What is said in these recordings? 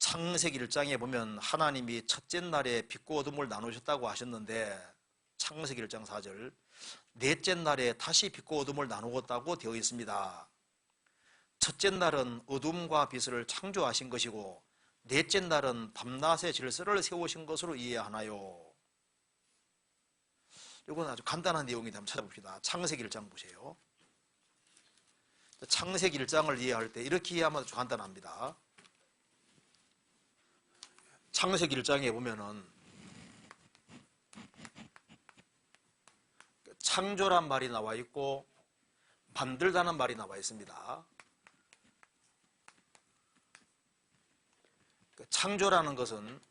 창세기 1장에 보면 하나님이 첫째 날에 빛과 어둠을 나누셨다고 하셨는데 창세기 1장 4절 넷째 날에 다시 빛과 어둠을 나누었다고 되어 있습니다. 첫째 날은 어둠과 빛을 창조하신 것이고 넷째 날은 밤낮의 질서를 세우신 것으로 이해하나요? 이건 아주 간단한 내용인데 한번 찾아봅시다. 창세기 1장 보세요. 창세기 1장을 이해할 때 이렇게 이해하면 아주 간단합니다. 창세기 1장에 보면은 창조란 말이 나와 있고 만들다는 말이 나와 있습니다. 창조라는 것은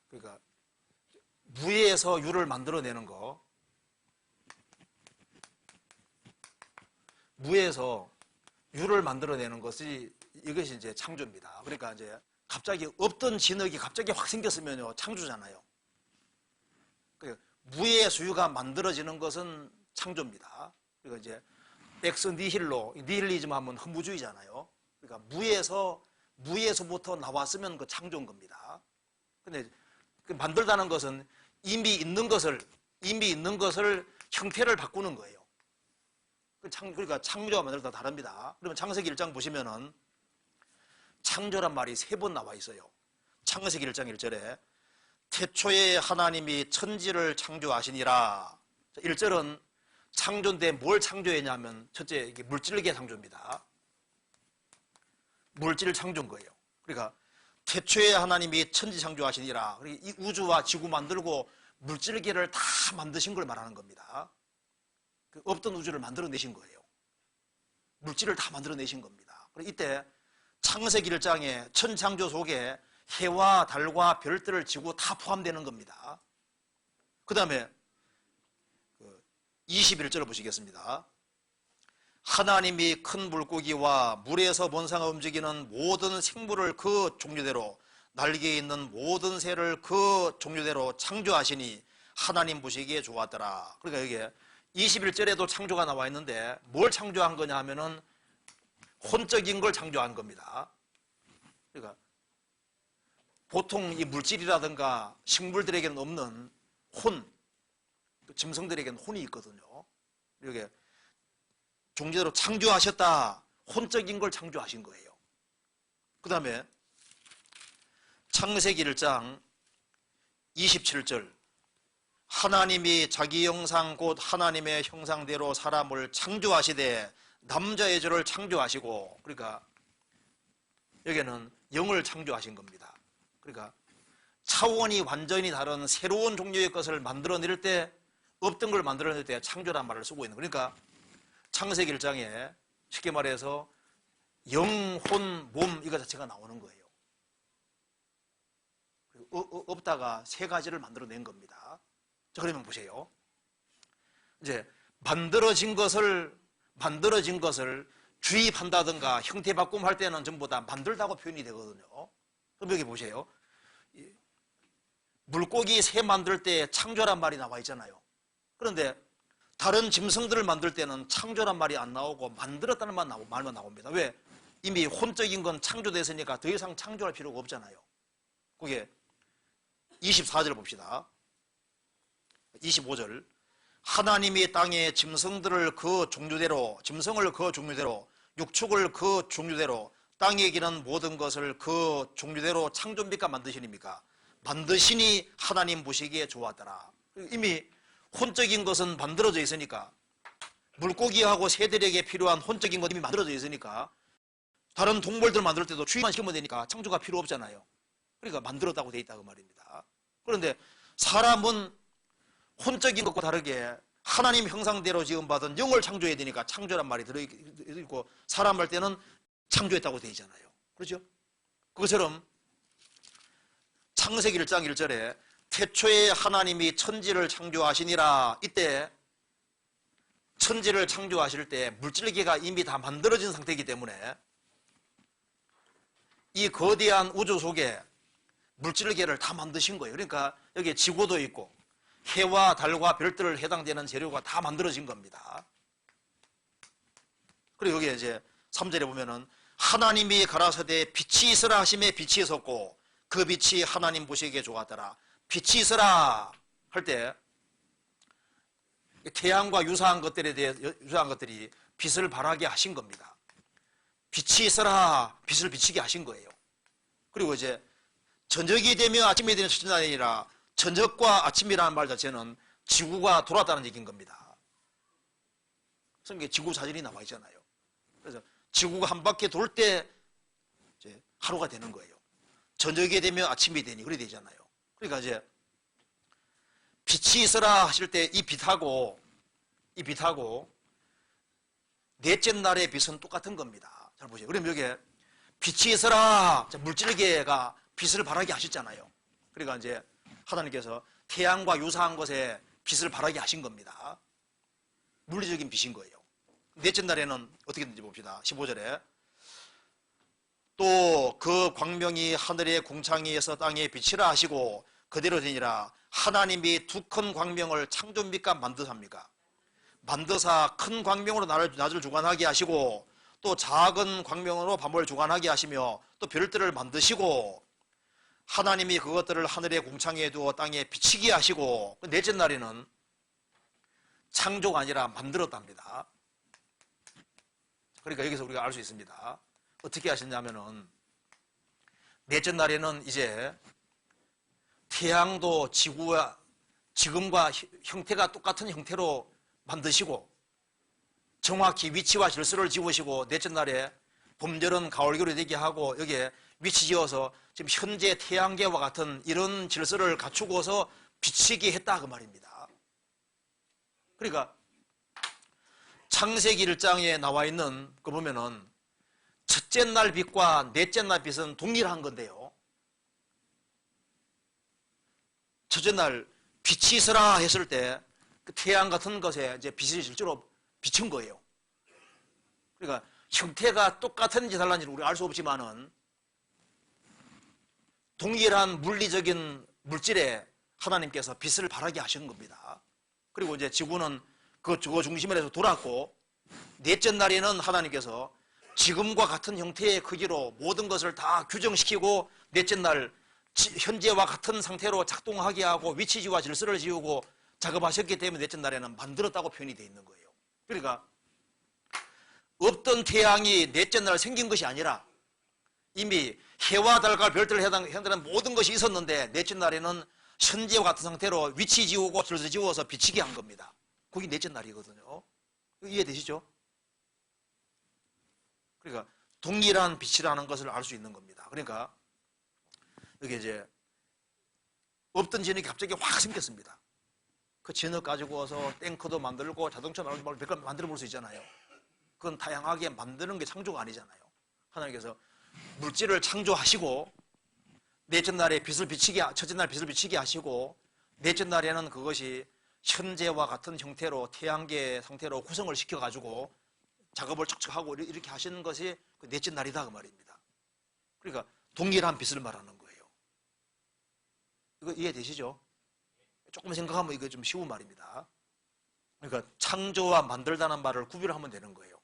그러니까 무에서 유를 만들어내는 거, 무에서 유를 만들어내는 것이 이것이 이제 창조입니다. 그러니까 이제 갑자기 없던 진흙이 갑자기 확 생겼으면요 창조잖아요. 그러니까 무의 수유가 만들어지는 것은 창조입니다. 그러니까 이제 엑스 니힐로 니힐리즘 하면 허무주의잖아요. 그러니까 무에서부터 나왔으면 그 창조인 겁니다. 근데 그 만들다는 것은 이미 있는 것을 형태를 바꾸는 거예요. 그러니까 창조와 만들다 다릅니다. 그러면 창세기 1장 보시면은 창조란 말이 3번 나와 있어요. 창세기 1장 1절에 태초에 하나님이 천지를 창조하시니라. 1절은 창조인데 뭘 창조했냐면 첫째 이게 물질계 창조입니다. 물질 창조인 거예요. 그러니까 태초에 하나님이 천지 창조하시니라. 이 우주와 지구 만들고 물질계를 다 만드신 걸 말하는 겁니다. 그 없던 우주를 만들어내신 거예요. 물질을 다 만들어내신 겁니다. 이때 창세기 1장에 천창조 속에 해와 달과 별들을 지구 다 포함되는 겁니다. 그 다음에 21절을 보시겠습니다. 하나님이 큰 물고기와 물에서 번성하여 움직이는 모든 생물을 그 종류대로 날개에 있는 모든 새를 그 종류대로 창조하시니 하나님 보시기에 좋았더라. 그러니까 여기에 21절에도 창조가 나와 있는데 뭘 창조한 거냐 하면은 혼적인 걸 창조한 겁니다. 그러니까 보통 이 물질이라든가 식물들에게는 없는 혼, 짐승들에게는 혼이 있거든요. 이게 종류대로 창조하셨다. 혼적인 걸 창조하신 거예요. 그 다음에 창세기 1장 27절 하나님이 자기 형상 곧 하나님의 형상대로 사람을 창조하시되 남자 여자를 창조하시고 그러니까 여기는 영을 창조하신 겁니다. 그러니까 차원이 완전히 다른 새로운 종류의 것을 만들어낼 때 없던 걸 만들어낼 때 창조란 말을 쓰고 있는 거예요. 그러니까 창세기 1장에 쉽게 말해서 영, 혼, 몸 이거 자체가 나오는 거예요. 없다가 3가지를 만들어낸 겁니다. 자, 그러면 보세요. 이제 만들어진 것을 주입한다든가 형태 바꿈할 때는 전부 다 만들다고 표현이 되거든요. 그럼 여기 보세요. 물고기 새 만들 때 창조란 말이 나와 있잖아요. 그런데 다른 짐승들을 만들 때는 창조란 말이 안 나오고 만들었다는 말만 나옵니다. 왜? 이미 혼적인 건 창조됐으니까 더 이상 창조할 필요가 없잖아요. 그게 24절 봅시다. 25절 하나님이 땅의 짐승들을 그 종류대로 짐승을 그 종류대로 육축을 그 종류대로 땅에 기는 모든 것을 그 종류대로 창조입니까 만드시니까? 만드시니 하나님 보시기에 좋았더라. 이미 혼적인 것은 만들어져 있으니까 물고기하고 새들에게 필요한 혼적인 것 이미 만들어져 있으니까 다른 동물들 만들 때도 주의만 시키면 되니까 창조가 필요 없잖아요. 그러니까 만들었다고 돼 있다 그 말입니다. 그런데 사람은 혼적인 것과 다르게 하나님 형상대로 지음받은 영을 창조해야 되니까 창조란 말이 들어있고 사람 할 때는 창조했다고 돼 있잖아요. 그렇죠? 그것처럼 창세기 1장 1절에 태초에 하나님이 천지를 창조하시니라. 이때 천지를 창조하실 때 물질계가 이미 다 만들어진 상태이기 때문에 이 거대한 우주 속에 물질계를 다 만드신 거예요. 그러니까 여기에 지구도 있고 해와 달과 별들을 해당되는 재료가 다 만들어진 겁니다. 그리고 여기에 이제 3절에 보면은 하나님이 가라사대 빛이 있으라 하심에 빛이 있었고 그 빛이 하나님 보시기에 좋았더라. 빛이 있으라 할 때 태양과 유사한 것들이 빛을 발하게 하신 겁니다. 빛이 있어라 빛을 비치게 하신 거예요. 그리고 이제 저녁이 되며 아침이 되는 첫째 날이 아니라 저녁과 아침이라는 말 자체는 지구가 돌았다는 얘기인 겁니다. 성경에 지구 사진이 나와 있잖아요. 그래서 지구가 한 바퀴 돌 때 하루가 되는 거예요. 저녁이 되며 아침이 되니 그래 되잖아요. 그러니까 이제 빛이 있어라 하실 때 이 빛하고 넷째 날의 빛은 똑같은 겁니다. 잘 보세요. 그럼 여기에 빛이 있어라 물질계가 빛을 발하게 하셨잖아요. 그러니까 이제 하나님께서 태양과 유사한 것에 빛을 발하게 하신 겁니다. 물리적인 빛인 거예요. 넷째 날에는 어떻게 되는지 봅시다. 15절에 또 그 광명이 하늘의 공창이에서 땅에 빛이라 하시고 그대로 되니라. 하나님이 두 큰 광명을 창조입니까 만드사입니까? 만드사 큰 광명으로 낮을 주관하게 하시고 또 작은 광명으로 밤을 주관하게 하시며 또 별들을 만드시고 하나님이 그것들을 하늘의 공창에 두어 땅에 비치게 하시고 넷째 날에는 창조가 아니라 만들었답니다. 그러니까 여기서 우리가 알 수 있습니다. 어떻게 하셨냐면은 넷째 날에는 이제 태양도 지금과 형태가 똑같은 형태로 만드시고 정확히 위치와 질서를 지우시고 넷째 날에 봄, 여름, 가을, 겨울이 되게 하고 여기에 위치 지어서 지금 현재 태양계와 같은 이런 질서를 갖추고서 비치게 했다 그 말입니다. 그러니까 창세기 1장에 나와 있는 거 보면은 첫째 날 빛과 넷째 날 빛은 동일한 건데요. 첫째 날 빛이 있어라 했을 때 그 태양 같은 것에 이제 빛이 실제로 비친 거예요. 그러니까 형태가 똑같은지 달랐는지 우리가 알 수 없지만은 동일한 물리적인 물질에 하나님께서 빛을 발하게 하신 겁니다. 그리고 이제 지구는 그거 중심을 해서 돌았고 넷째 날에는 하나님께서 지금과 같은 형태의 크기로 모든 것을 다 규정시키고 넷째 날 현재와 같은 상태로 작동하게 하고 위치지와 질서를 지우고 작업하셨기 때문에 넷째 날에는 만들었다고 표현이 되어 있는 거예요. 그러니까 없던 태양이 넷째 날 생긴 것이 아니라 이미 해와 달과 별들을 해당하는 모든 것이 있었는데 넷째 날에는 현재와 같은 상태로 위치 지우고 질서 지워서 비치게 한 겁니다. 그게 넷째 날이거든요. 이해되시죠? 그러니까 동일한 빛이라는 것을 알 수 있는 겁니다. 그러니까 여기 이제 없던 진흙이 갑자기 확 생겼습니다. 그 진흙 가지고 와서 탱크도 만들고 자동차 만들고 몇 개 만들어 볼 수 있잖아요. 그건 다양하게 만드는 게 창조가 아니잖아요. 하나님께서 물질을 창조하시고 넷째 날에 첫째 날 빛을 비치게 하시고 넷째 날에는 그것이 현재와 같은 형태로 태양계 상태로 구성을 시켜가지고 작업을 척척 하고 이렇게 하시는 것이 그 넷째 날이다 그 말입니다. 그러니까 동일한 빛을 말하는 거예요. 이거 이해되시죠? 조금 생각하면 이거 좀 쉬운 말입니다. 그러니까 창조와 만들다는 말을 구별하면 되는 거예요.